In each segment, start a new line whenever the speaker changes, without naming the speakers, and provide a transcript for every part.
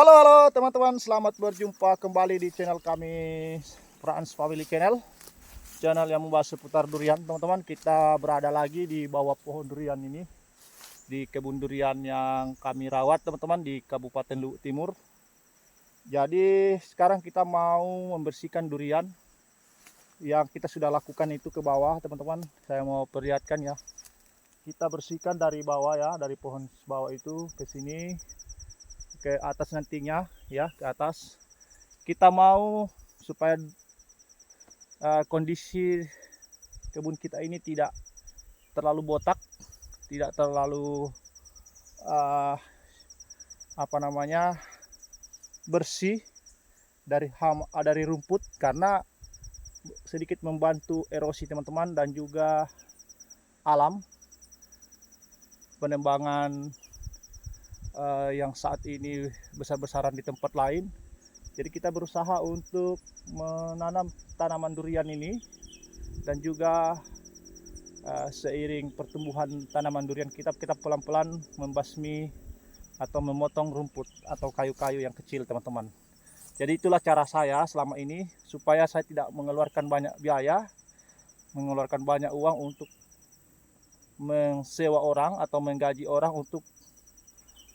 Halo teman-teman, selamat berjumpa kembali di channel kami Frans Family Channel. Channel yang membahas seputar durian. Teman-teman, kita berada lagi di bawah pohon durian ini, di kebun durian yang kami rawat teman-teman di Kabupaten Luwu Timur. Jadi sekarang kita mau membersihkan durian yang kita sudah lakukan itu ke bawah teman-teman. Saya mau perlihatkan ya. Kita bersihkan dari bawah ya, dari pohon bawah itu ke sini, ke atas nantinya ya, ke atas. Kita mau supaya kondisi kebun kita ini tidak terlalu botak, tidak terlalu bersih dari rumput, karena sedikit membantu erosi teman-teman, dan juga alam penembangan yang saat ini besar-besaran di tempat lain. Jadi kita berusaha untuk menanam tanaman durian ini, dan juga seiring pertumbuhan tanaman durian kita pelan-pelan membasmi atau memotong rumput atau kayu-kayu yang kecil teman-teman. Jadi itulah cara saya selama ini, supaya saya tidak mengeluarkan banyak biaya, mengeluarkan banyak uang untuk mensewa orang atau menggaji orang untuk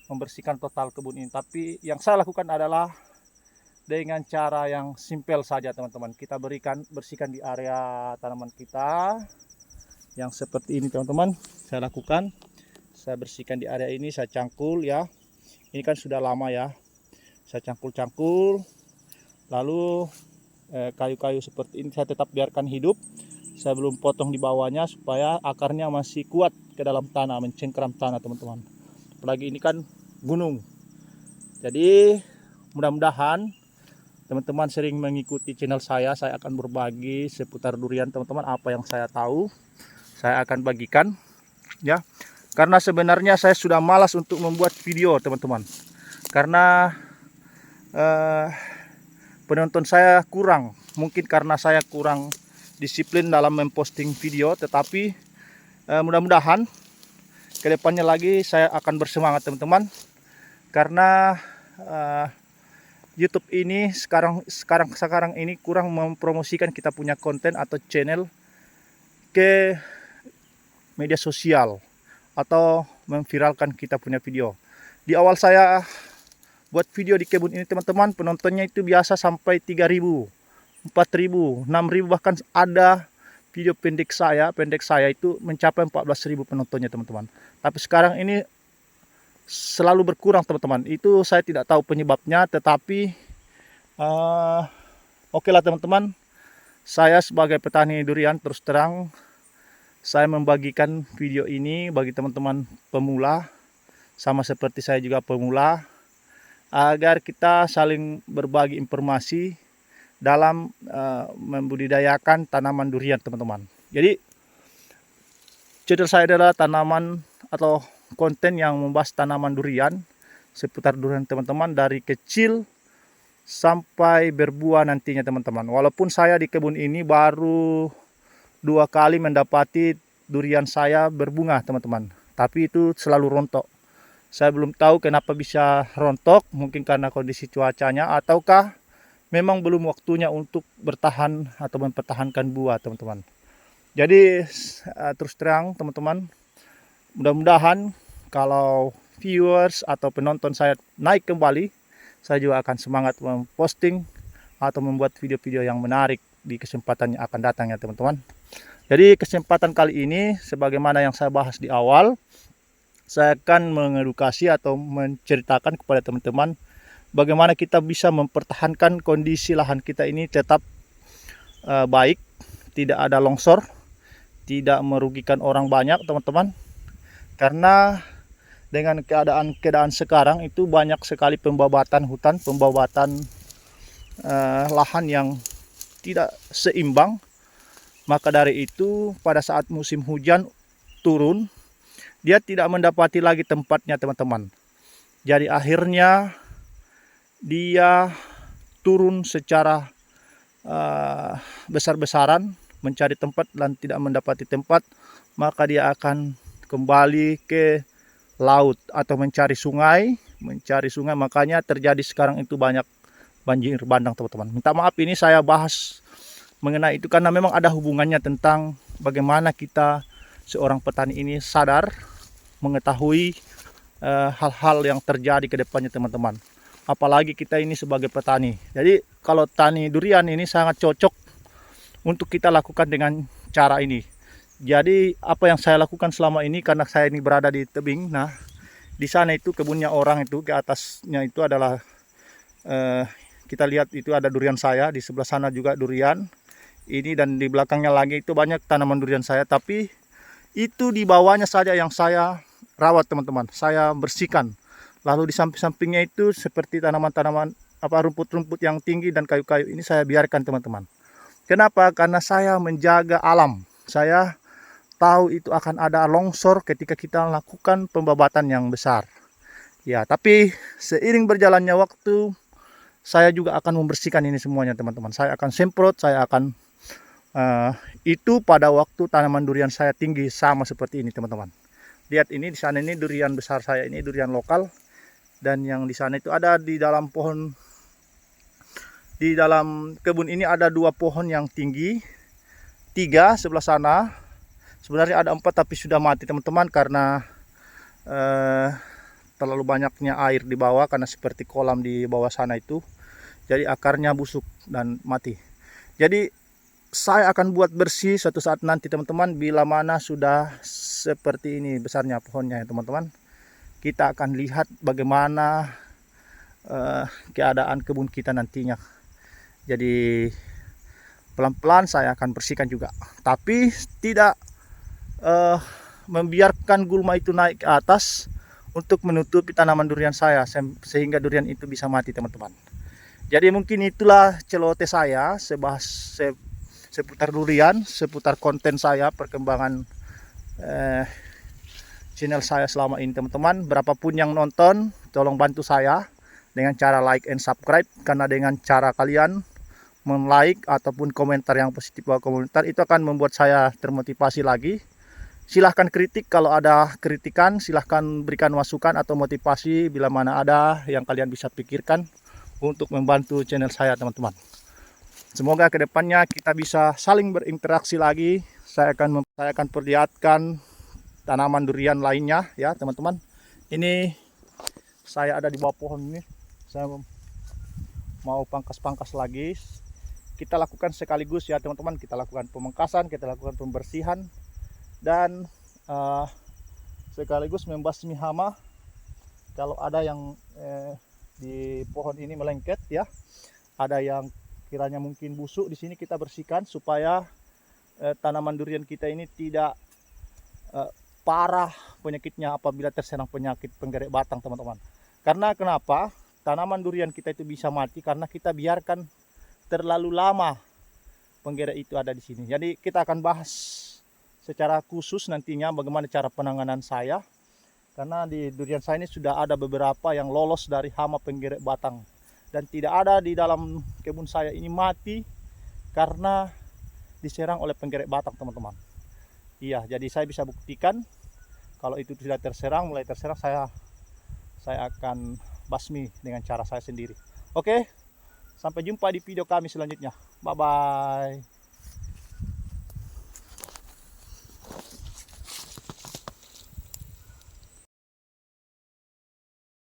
membersihkan total kebun ini. Tapi yang saya lakukan adalah dengan cara yang simpel saja teman-teman. Kita bersihkan di area tanaman kita yang seperti ini teman-teman. Saya lakukan, saya bersihkan di area ini, saya cangkul ya. Ini kan sudah lama ya, saya cangkul-cangkul. Lalu kayu-kayu seperti ini saya tetap biarkan hidup. Saya belum potong di bawahnya supaya akarnya masih kuat ke dalam tanah, mencengkeram tanah teman-teman. Apalagi ini kan gunung. Jadi mudah-mudahan teman-teman sering mengikuti channel saya akan berbagi seputar durian teman-teman. Apa yang saya tahu saya akan bagikan ya. Karena sebenarnya saya sudah malas untuk membuat video teman-teman, karena penonton saya kurang. Mungkin karena saya kurang disiplin dalam memposting video, tetapi mudah-mudahan kedepannya lagi saya akan bersemangat teman-teman, karena YouTube ini sekarang ini kurang mempromosikan kita punya konten atau channel ke media sosial atau memviralkan kita punya video. Di awal saya buat video di kebun ini teman-teman, penontonnya itu biasa sampai 3.000, 4.000, 6.000, bahkan ada video pendek saya itu mencapai 14.000 penontonnya teman-teman. Tapi sekarang ini selalu berkurang teman-teman. Itu saya tidak tahu penyebabnya, tetapi oke lah teman-teman. Saya sebagai petani durian, terus terang saya membagikan video ini bagi teman-teman pemula, sama seperti saya juga pemula, agar kita saling berbagi informasi dalam membudidayakan tanaman durian teman-teman. Jadi channel saya adalah tanaman atau konten yang membahas tanaman durian, seputar durian teman-teman, dari kecil sampai berbuah nantinya teman-teman. Walaupun saya di kebun ini baru 2 kali mendapati durian saya berbunga teman-teman, tapi itu selalu rontok. Saya belum tahu kenapa bisa rontok, mungkin karena kondisi cuacanya, ataukah memang belum waktunya untuk bertahan atau mempertahankan buah teman-teman. Jadi terus terang teman-teman, mudah-mudahan kalau viewers atau penonton saya naik kembali, saya juga akan semangat memposting atau membuat video-video yang menarik di kesempatan yang akan datang ya teman-teman. Jadi kesempatan kali ini, sebagaimana yang saya bahas di awal, saya akan mengedukasi atau menceritakan kepada teman-teman bagaimana kita bisa mempertahankan kondisi lahan kita ini tetap baik, tidak ada longsor, tidak merugikan orang banyak teman-teman. Karena dengan keadaan sekarang itu banyak sekali pembabatan hutan, pembabatan lahan yang tidak seimbang. Maka dari itu pada saat musim hujan turun, dia tidak mendapati lagi tempatnya teman-teman. Jadi akhirnya dia turun secara besar-besaran mencari tempat dan tidak mendapati tempat, maka dia akan kembali ke laut atau mencari sungai mencari sungai, makanya terjadi sekarang itu banyak banjir bandang teman-teman. Minta maaf ini saya bahas mengenai itu karena memang ada hubungannya tentang bagaimana kita seorang petani ini sadar mengetahui hal-hal yang terjadi ke depannya teman-teman. Apalagi kita ini sebagai petani. Jadi kalau tani durian ini sangat cocok untuk kita lakukan dengan cara ini. Jadi apa yang saya lakukan selama ini karena saya ini berada di tebing. Nah, di sana itu kebunnya orang itu, ke atasnya itu adalah kita lihat itu ada durian saya, di sebelah sana juga durian. Ini dan di belakangnya lagi itu banyak tanaman durian saya, tapi itu di bawahnya saja yang saya rawat teman-teman. Saya bersihkan. Lalu di samping-sampingnya itu seperti tanaman-tanaman rumput-rumput yang tinggi dan kayu-kayu ini saya biarkan teman-teman. Kenapa? Karena saya menjaga alam. Saya tahu itu akan ada longsor ketika kita lakukan pembabatan yang besar. Ya, tapi seiring berjalannya waktu, saya juga akan membersihkan ini semuanya teman-teman. Saya akan semprot, saya akan itu pada waktu tanaman durian saya tinggi sama seperti ini teman-teman. Lihat ini di sana ini durian besar saya, ini durian lokal. Dan yang di sana itu ada di dalam pohon, di dalam kebun ini ada 2 pohon yang tinggi, 3 sebelah sana. Sebenarnya ada 4 tapi sudah mati teman-teman karena terlalu banyaknya air di bawah, karena seperti kolam di bawah sana itu. Jadi akarnya busuk dan mati. Jadi saya akan buat bersih suatu saat nanti teman-teman, bila mana sudah seperti ini besarnya pohonnya ya teman-teman. Kita akan lihat bagaimana keadaan kebun kita nantinya. Jadi pelan-pelan saya akan bersihkan juga, tapi tidak membiarkan gulma itu naik ke atas untuk menutupi tanaman durian saya sehingga durian itu bisa mati teman-teman. Jadi mungkin itulah celoteh saya seputar durian, seputar konten saya, perkembangan channel saya selama ini teman-teman. Berapapun yang nonton, tolong bantu saya dengan cara like and subscribe, karena dengan cara kalian men-like ataupun komentar yang positif bawah komentar itu akan membuat saya termotivasi lagi. Silahkan kritik, kalau ada kritikan silahkan berikan masukan atau motivasi bila mana ada yang kalian bisa pikirkan untuk membantu channel saya teman-teman. Semoga kedepannya kita bisa saling berinteraksi lagi. Saya akan perlihatkan tanaman durian lainnya ya teman-teman. Ini saya ada di bawah pohon ini. Saya mau pangkas-pangkas lagi. Kita lakukan sekaligus ya teman-teman. Kita lakukan pemangkasan, kita lakukan pembersihan, dan sekaligus membasmi hama. Kalau ada yang di pohon ini melengket ya, ada yang kiranya mungkin busuk di sini, kita bersihkan supaya tanaman durian kita ini tidak parah penyakitnya apabila terserang penyakit penggerek batang teman-teman. Karena kenapa tanaman durian kita itu bisa mati? Karena kita biarkan terlalu lama penggerek itu ada di sini. Jadi kita akan bahas secara khusus nantinya bagaimana cara penanganan saya. Karena di durian saya ini sudah ada beberapa yang lolos dari hama penggerek batang. Dan tidak ada di dalam kebun saya ini mati karena diserang oleh penggerek batang teman-teman. Iya, jadi saya bisa buktikan kalau itu tidak terserang, mulai terserang saya akan basmi dengan cara saya sendiri. Oke, sampai jumpa di video kami selanjutnya. Bye bye.